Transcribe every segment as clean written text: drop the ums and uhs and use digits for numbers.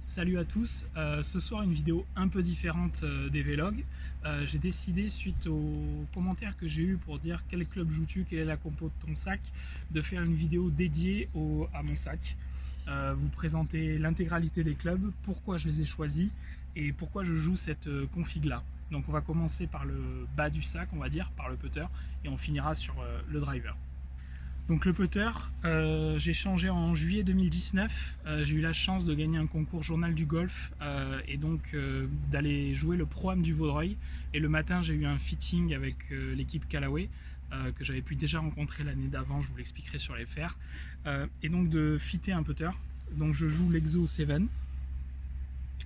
Salut à tous, ce soir une vidéo un peu différente des vlogs. J'ai décidé, suite aux commentaires que j'ai eu pour dire quel club joues-tu, quelle est la compo de ton sac, de faire une vidéo dédiée à mon sac. Vous présenter l'intégralité des clubs, pourquoi je les ai choisis et pourquoi je joue cette config là. Donc on va commencer par le bas du sac, on va dire, par le putter, et on finira sur le driver. Donc le putter, j'ai changé en juillet 2019, j'ai eu la chance de gagner un concours journal du golf et donc d'aller jouer le Pro-Am du Vaudreuil, et le matin j'ai eu un fitting avec l'équipe Callaway que j'avais pu déjà rencontrer l'année d'avant, je vous l'expliquerai sur les fers, et donc de fitter un putter. Donc je joue l'Exo 7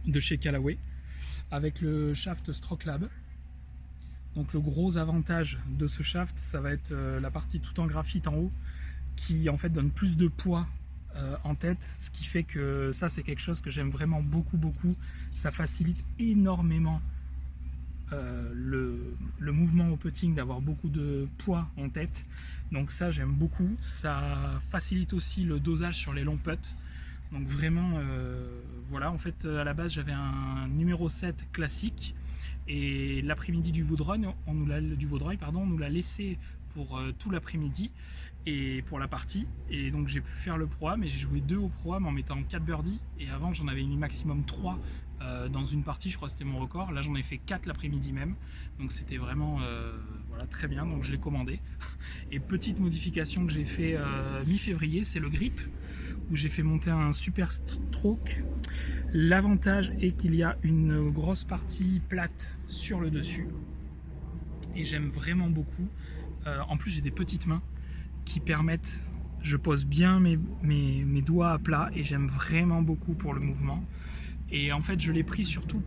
de chez Callaway avec le shaft Stroke Lab. Donc le gros avantage de ce shaft, ça va être la partie tout en graphite en haut, qui en fait donne plus de poids en tête, ce qui fait que ça c'est quelque chose que j'aime vraiment beaucoup. Ça facilite énormément le mouvement au putting, d'avoir beaucoup de poids en tête. Donc ça j'aime beaucoup. Ça facilite aussi le dosage sur les longs putts. Donc vraiment voilà, en fait à la base j'avais un numéro 7 classique, et l'après-midi du Vaudreuil, on nous l'a laissé pour tout l'après-midi et pour la partie, et donc j'ai pu faire le Pro-Am, et j'ai joué 2 au Pro-Am en mettant 4 birdies, et avant j'en avais mis maximum 3 dans une partie, je crois que c'était mon record. Là j'en ai fait 4 l'après-midi même, donc c'était vraiment voilà, très bien, donc je l'ai commandé. Et petite modification que j'ai fait mi-février, c'est le grip, où j'ai fait monter un super stroke. L'avantage est qu'il y a une grosse partie plate sur le dessus, et j'aime vraiment beaucoup. En plus j'ai des petites mains qui permettent, je pose bien mes doigts à plat, et j'aime vraiment beaucoup pour le mouvement. Et en fait je l'ai pris surtout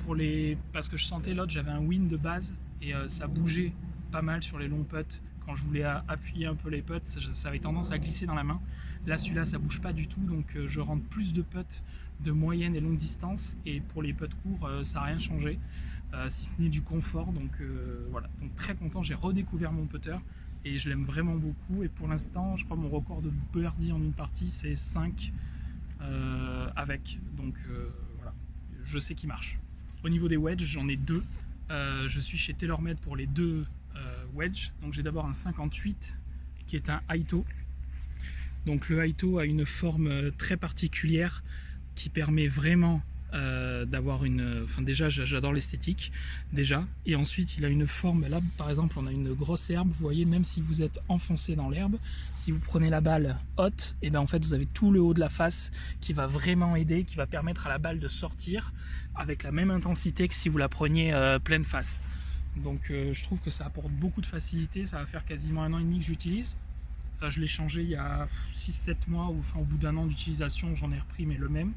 parce que je sentais l'autre, j'avais un win de base, et ça bougeait pas mal sur les longs putts. Quand je voulais appuyer un peu les putts, ça avait tendance à glisser dans la main. Là celui-là ça bouge pas du tout, donc je rentre plus de putts de moyenne et longue distance, et pour les putts courts ça n'a rien changé, si ce n'est du confort. Donc voilà, donc très content, j'ai redécouvert mon putter et je l'aime vraiment beaucoup. Et pour l'instant je crois mon record de birdie en une partie c'est 5 avec, donc voilà, je sais qu'il marche. Au niveau des wedges, j'en ai 2. Je suis chez TaylorMade pour les 2 wedges. Donc j'ai d'abord un 58 qui est un Haito. Donc le Haito a une forme très particulière qui permet vraiment d'avoir une... Enfin déjà j'adore l'esthétique déjà, et ensuite il a une forme, là par exemple on a une grosse herbe, vous voyez, même si vous êtes enfoncé dans l'herbe, si vous prenez la balle haute, et bien en fait vous avez tout le haut de la face qui va vraiment aider, qui va permettre à la balle de sortir avec la même intensité que si vous la preniez pleine face. Donc je trouve que ça apporte beaucoup de facilité. Ça va faire quasiment 1 an et demi que j'utilise. Je l'ai changé il y a 6-7 mois, ou enfin au bout d'1 an d'utilisation j'en ai repris, mais le même.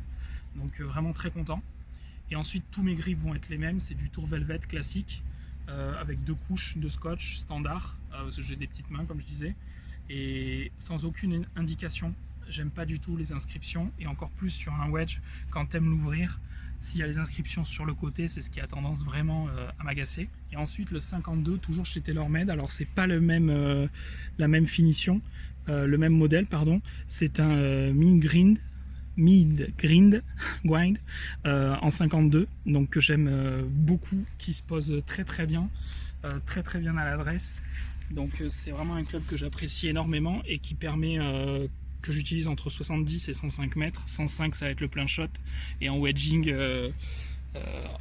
Donc vraiment très content. Et ensuite tous mes grips vont être les mêmes, c'est du Tour Velvet classique avec 2 couches de scotch standard, parce que j'ai des petites mains comme je disais, et sans aucune indication. J'aime pas du tout les inscriptions, et encore plus sur un wedge quand t'aimes l'ouvrir. S'il y a les inscriptions sur le côté, c'est ce qui a tendance vraiment à m'agacer. Et ensuite le 52, toujours chez TaylorMade. Alors c'est pas la même finition, le même modèle pardon. C'est un mid grind en 52, donc que j'aime beaucoup, qui se pose très bien à l'adresse. Donc c'est vraiment un club que j'apprécie énormément, et qui permet que j'utilise entre 70 et 105 mètres. 105 ça va être le plein shot, et en wedging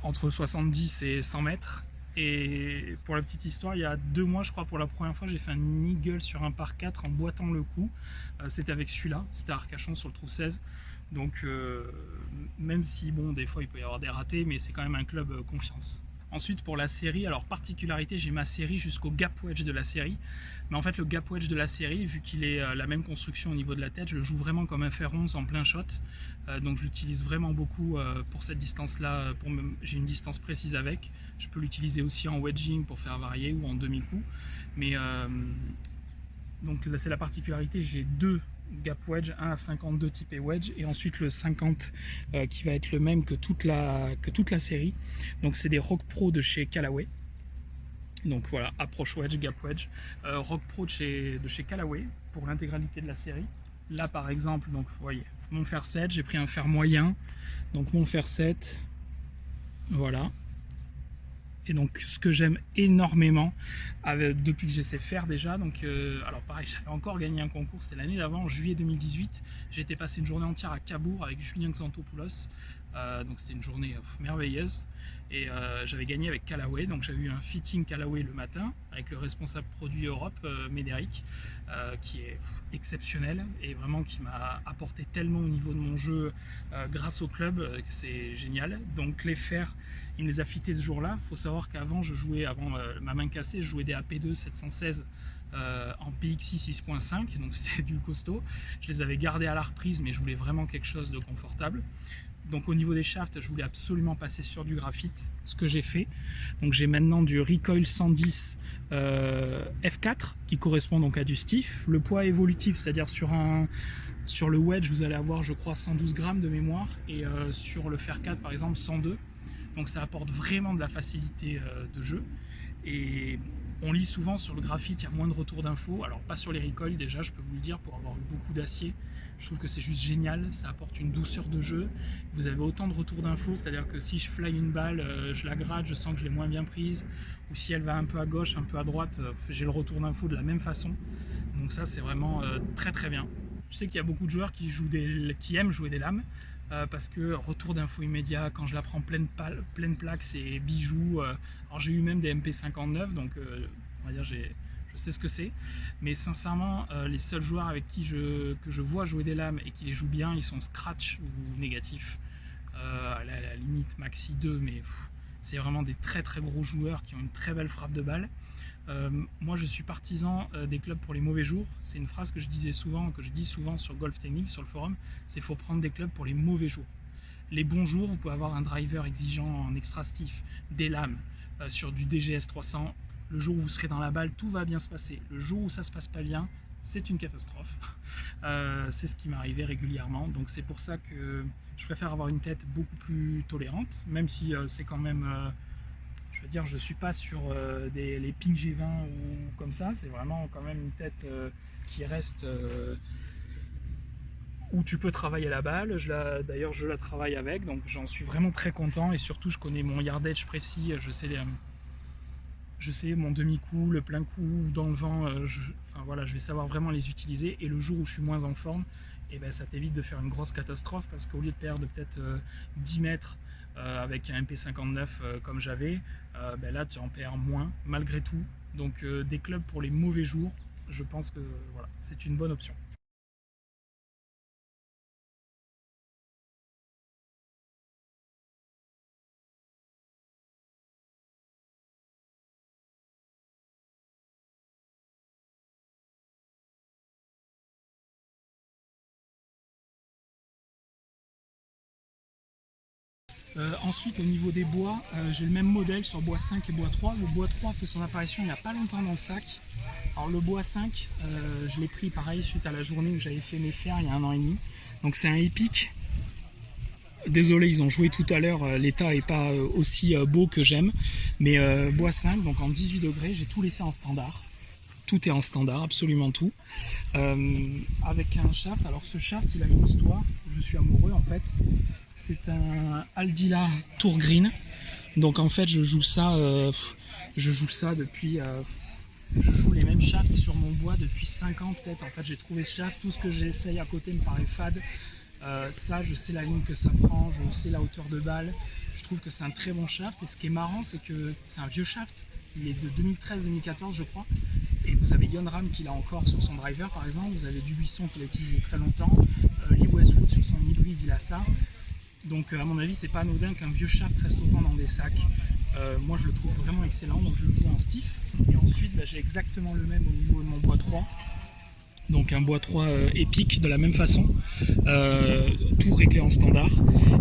entre 70 et 100 mètres. Et pour la petite histoire, il y a 2 mois je crois, pour la première fois j'ai fait un eagle sur un par 4 en boitant le coup. C'était avec celui-là, c'était à Arcachon sur le trou 16. Donc même si bon, des fois il peut y avoir des ratés, mais c'est quand même un club confiance. Ensuite pour la série, alors particularité, j'ai ma série jusqu'au gap wedge de la série, mais en fait le gap wedge de la série, vu qu'il est la même construction au niveau de la tête, je le joue vraiment comme un fer 11 en plein shot, donc je l'utilise vraiment beaucoup pour cette distance là. J'ai une distance précise avec, je peux l'utiliser aussi en wedging pour faire varier, ou en demi-coup, mais donc là c'est la particularité, j'ai 2 gap wedge, un à 52 typé wedge, et ensuite le 50 qui va être le même que toute la série. Donc c'est des Rock Pro de chez Callaway. Donc voilà, approche wedge, gap wedge, Rock Pro de chez Callaway pour l'intégralité de la série. Là par exemple, donc vous voyez, mon fer 7, j'ai pris un fer moyen, Donc mon fer 7, voilà. Et donc ce que j'aime énormément depuis que j'essaie de faire déjà, donc alors pareil, j'avais encore gagné un concours, c'était l'année d'avant, en juillet 2018, j'ai été passer une journée entière à Cabourg avec Julien Xantopoulos, donc c'était une journée merveilleuse, et j'avais gagné avec Callaway, donc j'avais eu un fitting Callaway le matin avec le responsable produit Europe, Médéric, qui est exceptionnel et vraiment qui m'a apporté tellement au niveau de mon jeu grâce au club, que c'est génial. Donc les fers, il me les a fités ce jour-là. Il faut savoir qu'avant, avant ma main cassée, je jouais des AP2 716 en PXI 6.5, donc c'était du costaud. Je les avais gardés à la reprise, mais je voulais vraiment quelque chose de confortable. Donc au niveau des shafts, je voulais absolument passer sur du graphite, ce que j'ai fait. Donc j'ai maintenant du Recoil 110 F4 qui correspond donc à du stiff. Le poids évolutif, c'est-à-dire sur le wedge, vous allez avoir je crois 112 grammes de mémoire, et sur le fer 4 par exemple 102. Donc ça apporte vraiment de la facilité de jeu. Et on lit souvent sur le graphite, il y a moins de retours d'infos. Alors pas sur les recoils déjà, je peux vous le dire, pour avoir eu beaucoup d'acier. Je trouve que c'est juste génial, ça apporte une douceur de jeu. Vous avez autant de retours d'infos, c'est-à-dire que si je fly une balle, je la gratte, je sens que je l'ai moins bien prise. Ou si elle va un peu à gauche, un peu à droite, j'ai le retour d'infos de la même façon. Donc ça c'est vraiment très très bien. Je sais qu'il y a beaucoup de joueurs qui aiment jouer des lames. Parce que retour d'info immédiat, quand je la prends pleine plaque, c'est bijoux. Alors j'ai eu même des MP59, donc on va dire je sais ce que c'est. Mais sincèrement, les seuls joueurs avec qui que je vois jouer des lames et qui les jouent bien, ils sont scratch ou négatifs. À la limite maxi 2, mais c'est vraiment des très très gros joueurs qui ont une très belle frappe de balle. Moi je suis partisan des clubs pour les mauvais jours. C'est une phrase que je dis souvent sur Golf Technique, sur le forum, c'est qu'il faut prendre des clubs pour les mauvais jours. Les bons jours, vous pouvez avoir un driver exigeant en extra stiff, des lames, sur du DGS 300. Le jour où vous serez dans la balle, tout va bien se passer. Le jour où ça se passe pas bien, c'est une catastrophe. C'est ce qui m'arrivait régulièrement. Donc c'est pour ça que je préfère avoir une tête beaucoup plus tolérante, même si c'est quand même... je veux dire, je suis pas sur les Ping G20 ou comme ça, c'est vraiment quand même une tête qui reste où tu peux travailler la balle. D'ailleurs, je la travaille avec, donc j'en suis vraiment très content, et surtout, je connais mon yardage précis, je sais mon demi-coup, le plein coup, dans le vent, enfin voilà, je vais savoir vraiment les utiliser, et le jour où je suis moins en forme, et ben, ça t'évite de faire une grosse catastrophe, parce qu'au lieu de perdre peut-être 10 mètres avec un MP59 comme j'avais, ben là tu en perds moins malgré tout. Donc des clubs pour les mauvais jours, je pense que voilà, c'est une bonne option. Ensuite au niveau des bois, j'ai le même modèle sur bois 5 et bois 3. Le bois 3 fait son apparition il n'y a pas longtemps dans le sac. Alors le bois 5, je l'ai pris pareil suite à la journée où j'avais fait mes fers il y a 1 an et demi. Donc c'est un Epic. Désolé, ils ont joué tout à l'heure, l'état n'est pas aussi beau que j'aime. Mais bois 5, donc en 18 degrés, j'ai tout laissé en standard. Tout est en standard, absolument tout. Avec un shaft, alors ce shaft il a une histoire, je suis amoureux en fait. C'est un Aldila Tour Green. Donc en fait je joue ça depuis... je joue les mêmes shafts sur mon bois depuis 5 ans peut-être. En fait j'ai trouvé ce shaft, tout ce que j'essaye à côté me paraît fade. Ça je sais la ligne que ça prend, je sais la hauteur de balle. Je trouve que c'est un très bon shaft, et ce qui est marrant c'est que c'est un vieux shaft. Il est de 2013-2014 je crois. Et vous avez Yon Ram qui l'a encore sur son driver par exemple, vous avez Dubuisson qui l'a utilisé très longtemps, Lee Westwood sur son hybride il a ça. Donc à mon avis c'est pas anodin qu'un vieux shaft reste autant dans des sacs. Moi je le trouve vraiment excellent, donc je le joue en stiff. Et ensuite j'ai exactement le même au niveau de mon bois 3. Donc un bois 3 épique de la même façon, tout réglé en standard.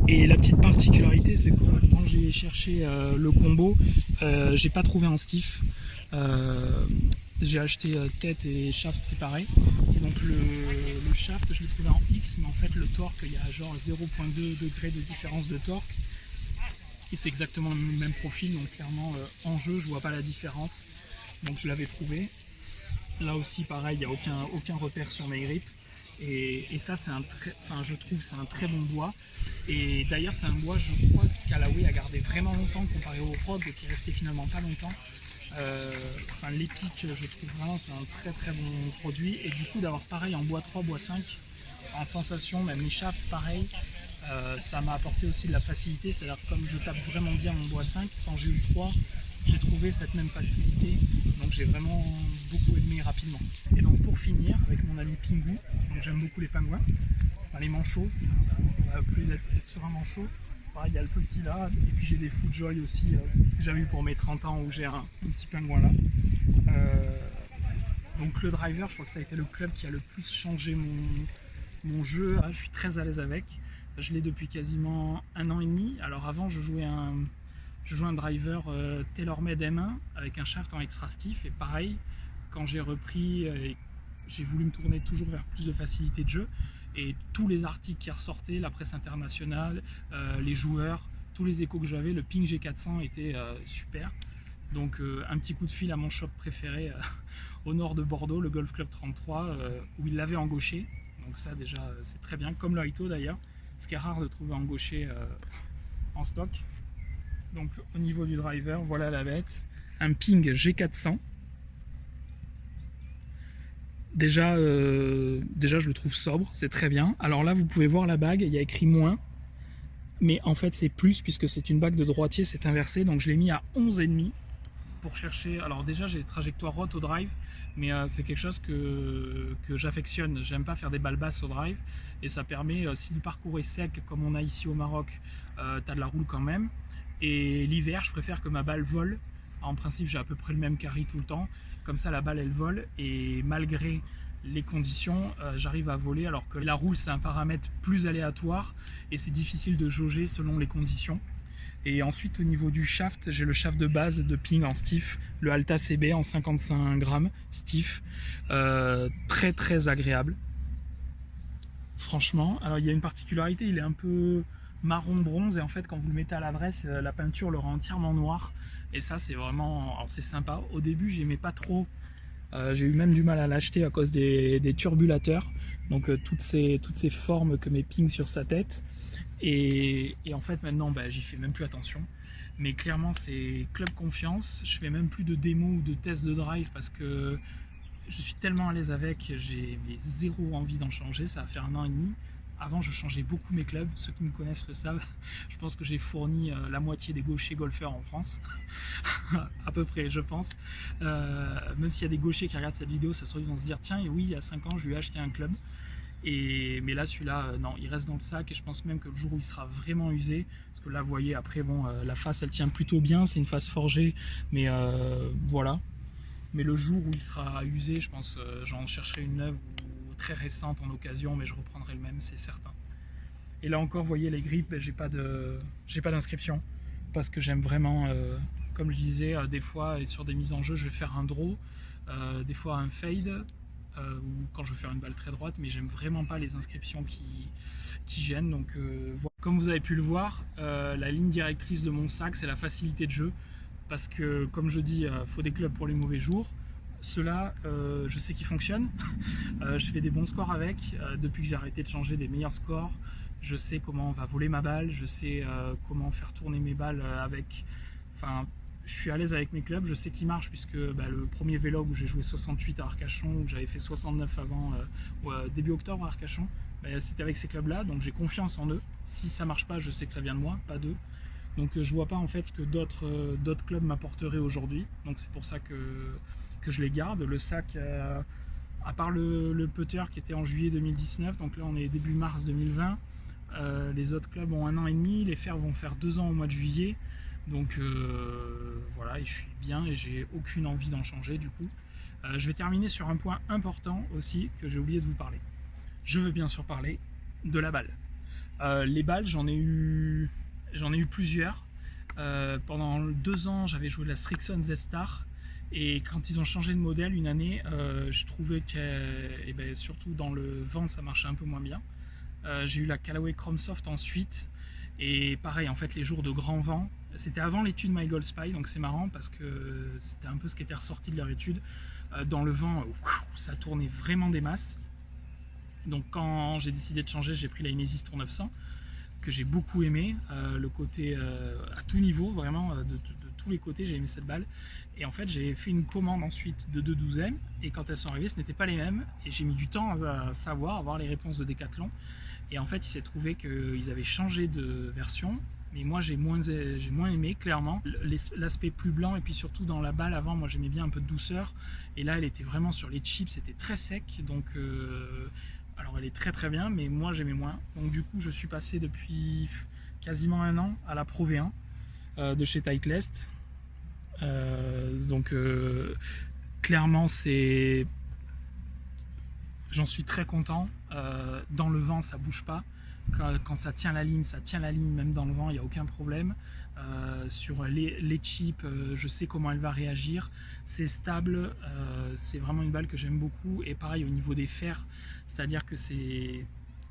Et la petite particularité c'est que quand j'ai cherché le combo, j'ai pas trouvé en stiff. J'ai acheté tête et shaft séparés. Et donc le shaft je l'ai trouvé en X, mais en fait le torque il y a genre 0,2 degrés de différence de torque. Et c'est exactement le même profil, donc clairement en jeu je vois pas la différence. Donc je l'avais trouvé. Là aussi pareil, il n'y a aucun repère sur mes grips. Et ça, je trouve c'est un très bon bois. Et d'ailleurs, c'est un bois, je crois, qu'Allaway a gardé vraiment longtemps comparé au Rogue, qui est resté finalement pas longtemps. L'Epic, je trouve vraiment c'est un très très bon produit. Et du coup, d'avoir pareil en bois 3, bois 5, en sensation, même les shafts pareil, ça m'a apporté aussi de la facilité. C'est-à-dire que comme je tape vraiment bien mon bois 5, quand j'ai eu le 3, j'ai trouvé cette même facilité. Donc j'ai vraiment beaucoup aimé rapidement. Et donc pour finir, avec mon ami Pingu, donc j'aime beaucoup les pingouins, les manchots, on va plus être sur un manchot. Pareil, il y a le petit là, et puis j'ai des FootJoy aussi que j'avais eu pour mes 30 ans où j'ai un petit pingouin là. Donc le driver, je crois que ça a été le club qui a le plus changé mon jeu. Je suis très à l'aise avec. Je l'ai depuis quasiment 1 an et demi. Alors avant, je jouais un driver TaylorMade M1 avec un shaft en extra stiff. Et pareil, quand j'ai repris, j'ai voulu me tourner toujours vers plus de facilité de jeu. Et tous les articles qui ressortaient, la presse internationale, les joueurs, tous les échos que j'avais, le Ping G400 était super. Donc un petit coup de fil à mon shop préféré au nord de Bordeaux, le Golf Club 33, où il l'avait en gaucher. Donc ça déjà c'est très bien, comme le Haito d'ailleurs, ce qui est rare de trouver en gaucher en stock. Donc au niveau du driver, voilà la bête, un Ping G400. Déjà je le trouve sobre, c'est très bien. Alors là vous pouvez voir la bague, il y a écrit moins, mais en fait c'est plus puisque c'est une bague de droitier, c'est inversé, donc je l'ai mis à 11,5 pour chercher. Alors déjà j'ai des trajectoires rotes au drive, mais c'est quelque chose que j'affectionne. J'aime pas faire des balles basses au drive, et ça permet, si le parcours est sec comme on a ici au Maroc, t'as de la roule quand même. Et l'hiver je préfère que ma balle vole. En principe j'ai à peu près le même carry tout le temps, comme ça la balle elle vole, et malgré les conditions j'arrive à voler, alors que la roule c'est un paramètre plus aléatoire et c'est difficile de jauger selon les conditions. Et ensuite au niveau du shaft, j'ai le shaft de base de Ping en stiff, le Alta CB en 55 grammes stiff, très très agréable. Franchement, alors il y a une particularité, il est un peu marron bronze, et en fait quand vous le mettez à l'adresse, la peinture le rend entièrement noir. Et ça c'est vraiment, alors c'est sympa. Au début j'aimais pas trop, j'ai eu même du mal à l'acheter à cause des turbulateurs, donc toutes ces formes que met Ping sur sa tête. Et en fait maintenant j'y fais même plus attention. Mais clairement c'est club confiance, je fais même plus de démo ou de tests de drive parce que je suis tellement à l'aise avec, j'ai zéro envie d'en changer. Ça va faire 1 an et demi. Avant je changeais beaucoup mes clubs, ceux qui me connaissent le savent. Je pense que j'ai fourni la moitié des gauchers golfeurs en France. À peu près je pense. Même s'il y a des gauchers qui regardent cette vidéo, ça se trouve ils vont se dire tiens, et oui il y a 5 ans je lui ai acheté un club. Mais là celui-là non, il reste dans le sac, et je pense même que le jour où il sera vraiment usé, parce que là vous voyez après la face elle tient plutôt bien, c'est une face forgée, mais voilà. Mais le jour où il sera usé, je pense j'en chercherai une neuve ou très récente en occasion, mais je reprendrai le même, c'est certain. Et là encore vous voyez les grippes, j'ai pas d'inscription parce que j'aime vraiment, comme je disais, des fois et sur des mises en jeu je vais faire un draw, des fois un fade, ou quand je veux faire une balle très droite, mais j'aime vraiment pas les inscriptions qui gênent. Donc voilà. Comme vous avez pu le voir, la ligne directrice de mon sac c'est la facilité de jeu, parce que comme je dis, faut des clubs pour les mauvais jours. Ceux-là, je sais qu'ils fonctionnent. Je fais des bons scores avec, depuis que j'ai arrêté de changer, des meilleurs scores. Je sais comment on va voler ma balle, je sais comment faire tourner mes balles avec. Enfin, je suis à l'aise avec mes clubs, je sais qu'ils marchent, puisque le premier vlog où j'ai joué 68 à Arcachon, où j'avais fait 69 avant, début octobre à Arcachon, c'était avec ces clubs-là, donc j'ai confiance en eux. Si ça marche pas, je sais que ça vient de moi, pas d'eux. Donc je vois pas en fait ce que d'autres clubs m'apporteraient aujourd'hui. Donc c'est pour ça que je les garde. Le sac, à part le putter qui était en juillet 2019, donc là on est début mars 2020, les autres clubs ont 1 an et demi, les fers vont faire 2 ans au mois de juillet. Donc voilà, et je suis bien et j'ai aucune envie d'en changer du coup. Je vais terminer sur un point important aussi que j'ai oublié de vous parler. Je veux bien sûr parler de la balle. Les balles, j'en ai eu plusieurs. Pendant 2 ans, j'avais joué la Srixon Z-Star. Et quand ils ont changé de modèle une année, je trouvais que, surtout dans le vent, ça marchait un peu moins bien. J'ai eu la Callaway Chrome Soft ensuite. Et pareil, en fait, les jours de grand vent, c'était avant l'étude My Gold Spy, donc c'est marrant parce que c'était un peu ce qui était ressorti de leur étude. Dans le vent, ça tournait vraiment des masses. Donc quand j'ai décidé de changer, j'ai pris la Inesis Tour 900 que j'ai beaucoup aimé, le côté à tout niveau, vraiment de tous les côtés, j'ai aimé cette balle. Et en fait, j'ai fait une commande ensuite de 2/12e, et quand elles sont arrivées, ce n'était pas les mêmes, et j'ai mis du temps à savoir, à voir les réponses de Decathlon. Et en fait, il s'est trouvé qu'ils avaient changé de version, mais moi j'ai moins aimé, clairement. L'aspect plus blanc, et puis surtout dans la balle avant, moi j'aimais bien un peu de douceur, et là elle était vraiment sur les chips, c'était très sec, donc alors elle est très très bien, mais moi j'aimais moins. Donc du coup je suis passé depuis quasiment un an à la Pro V1 de chez Titleist. Donc clairement j'en suis très content. Dans le vent ça bouge pas. Quand ça tient la ligne, même dans le vent, il n'y a aucun problème. Sur les chips, je sais comment elle va réagir. C'est stable, c'est vraiment une balle que j'aime beaucoup. Et pareil au niveau des fers, c'est-à-dire que c'est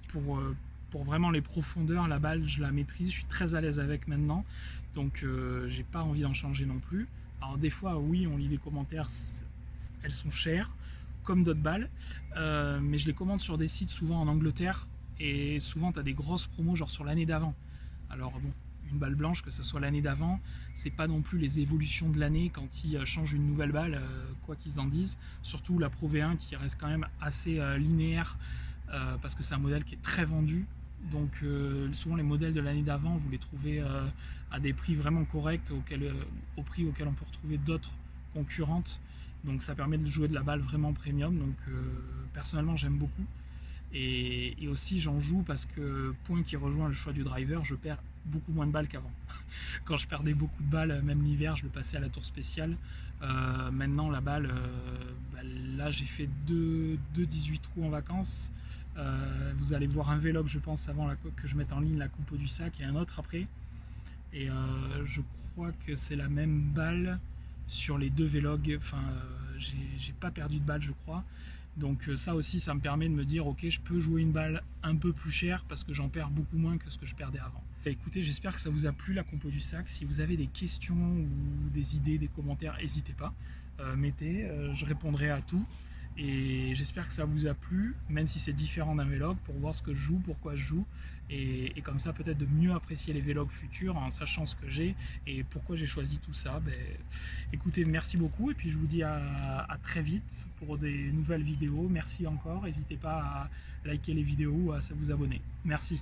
pour vraiment les profondeurs, la balle je la maîtrise, je suis très à l'aise avec maintenant. Donc j'ai pas envie d'en changer non plus. Alors des fois oui, on lit les commentaires, elles sont chères, comme d'autres balles, mais je les commande sur des sites souvent en Angleterre. Et souvent tu as des grosses promos genre sur l'année d'avant. Alors bon, une balle blanche, que ce soit l'année d'avant, c'est pas non plus les évolutions de l'année quand ils changent une nouvelle balle, quoi qu'ils en disent. Surtout la Pro V1 qui reste quand même assez linéaire, parce que c'est un modèle qui est très vendu. Donc souvent les modèles de l'année d'avant, vous les trouvez à des prix vraiment corrects, au prix auquel on peut retrouver d'autres concurrentes. Donc ça permet de jouer de la balle vraiment premium. Donc personnellement j'aime beaucoup. Et aussi j'en joue parce que, point qui rejoint le choix du driver, je perds beaucoup moins de balles qu'avant. Quand je perdais beaucoup de balles, même l'hiver, je le passais à la tour spéciale. Maintenant la balle, là j'ai fait deux 18 trous en vacances. Vous allez voir un vlog je pense avant que je mette en ligne la compo du sac, et un autre après. Et je crois que c'est la même balle sur les deux vlogs. Enfin j'ai pas perdu de balle je crois. Donc ça aussi, ça me permet de me dire ok, je peux jouer une balle un peu plus chère parce que j'en perds beaucoup moins que ce que je perdais avant. Écoutez, j'espère que ça vous a plu la compo du sac. Si vous avez des questions ou des idées, des commentaires, n'hésitez pas, mettez, je répondrai à tout. Et j'espère que ça vous a plu, même si c'est différent d'un vlog, pour voir ce que je joue, pourquoi je joue, et comme ça peut-être de mieux apprécier les vlogs futurs en sachant ce que j'ai et pourquoi j'ai choisi tout ça. Écoutez, merci beaucoup, et puis je vous dis à très vite pour des nouvelles vidéos. Merci encore, n'hésitez pas à liker les vidéos ou à vous abonner. Merci.